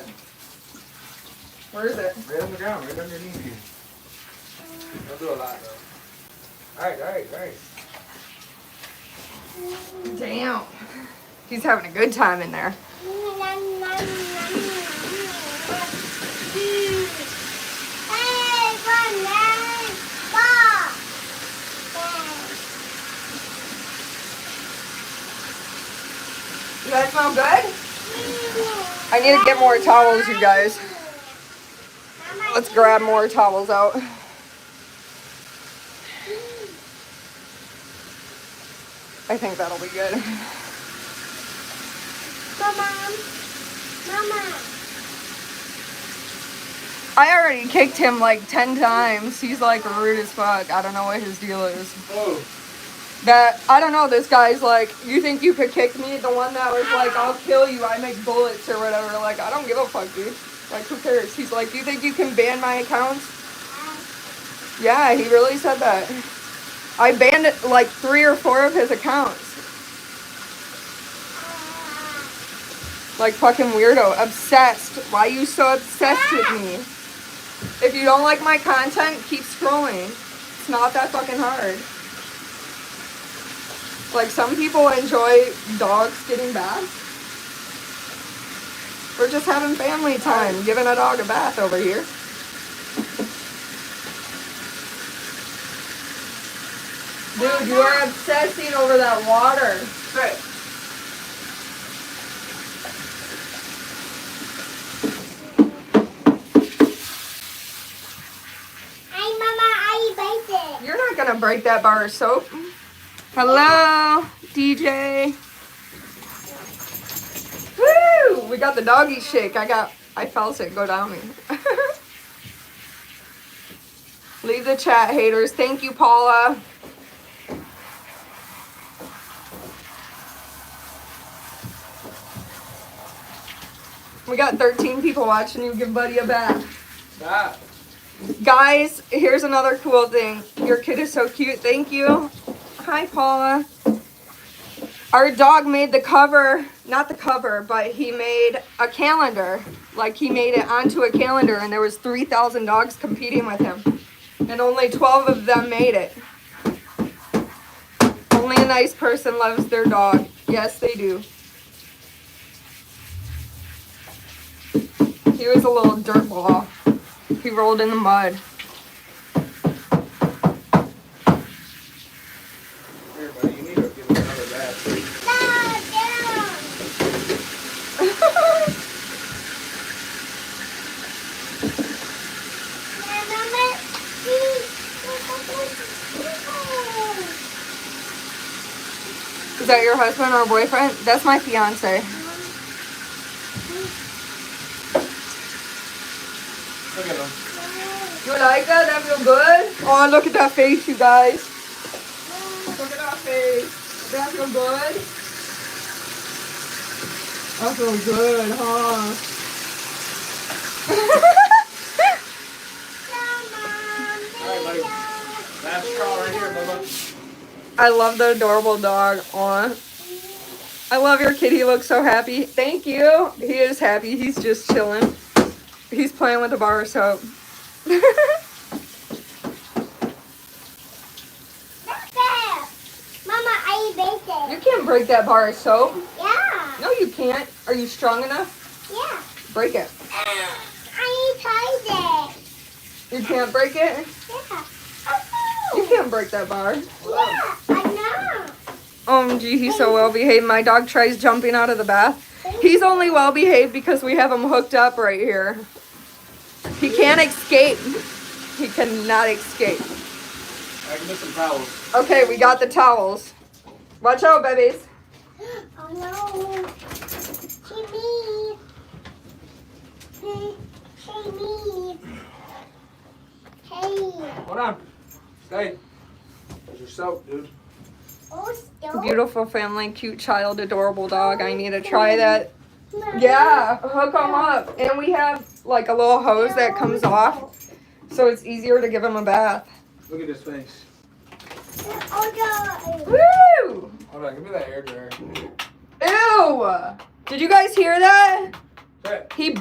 that. Where is it? Right on the ground, right underneath you. Don't do a lot though. Alright. Damn. He's having a good time in there. Does that smell good? I need to get more towels, you guys. Let's grab more towels out. I think that'll be good. Mama. I already kicked him like 10 times. He's like rude as fuck. I don't know what his deal is. Oh. I don't know, this guy's like, you think you could kick me? The one that was like, I'll kill you, I make bullets or whatever. Like, I don't give a fuck, dude. Like, who cares? He's like, you think you can ban my accounts? Yeah, he really said that. I banned like 3 or 4 of his accounts. Like fucking weirdo. Obsessed. Why are you so obsessed with me? If you don't like my content, keep scrolling. It's not that fucking hard. Like, some people enjoy dogs getting baths. We're just having family time, giving a dog a bath over here. Dude, you are obsessing over that water. Hey. Hey, Mama, I baked it. You're not gonna break that bar of soap. Hello, DJ. Woo! We got the doggy shake. I felt it go down me. Leave the chat, haters. Thank you, Paula. We got 13 people watching you give Buddy a bath. Stop. Guys, here's another cool thing. Your kid is so cute. Thank you. Hi, Paula. Our dog made the cover, not the cover, but he made a calendar. Like, he made it onto a calendar, and there was 3,000 dogs competing with him. And only 12 of them made it. Only a nice person loves their dog. Yes, they do. He was a little dirt ball. He rolled in the mud. Here, buddy, you need to give him another bath. Is that your husband or boyfriend? That's my fiance. Look at him. You like that? That feel good? Oh, look at that face, you guys. Look at that face. That feel good? That feels good, huh? Alright, buddy. Last straw right here, Bubba. I love the adorable dog. Aw. I love your kitty. He looks so happy. Thank you. He is happy. He's just chilling. He's playing with a bar of soap. Mama, I baked it. You can't break that bar of soap. Yeah. No, you can't. Are you strong enough? Yeah. Break it. I tried it. You can't break it? Yeah. You can't break that bar. Yeah, I know. OMG, he's so well behaved. My dog tries jumping out of the bath. He's only well behaved because we have him hooked up right here. He can't escape. He cannot escape. I can get some towels. Okay, we got the towels. Watch out, babies. Oh no. Timmy. Timmy. Hey. Hold on. Stay. There's your soap, dude. Oh, still? Beautiful family, cute child, adorable dog. I need to try that. Yeah, hook them up. And we have like a little hose that comes off, so it's easier to give him a bath. Look at his face. Oh, no. Woo! Hold on, give me that air dryer. Ew! Did you guys hear that? Hey. He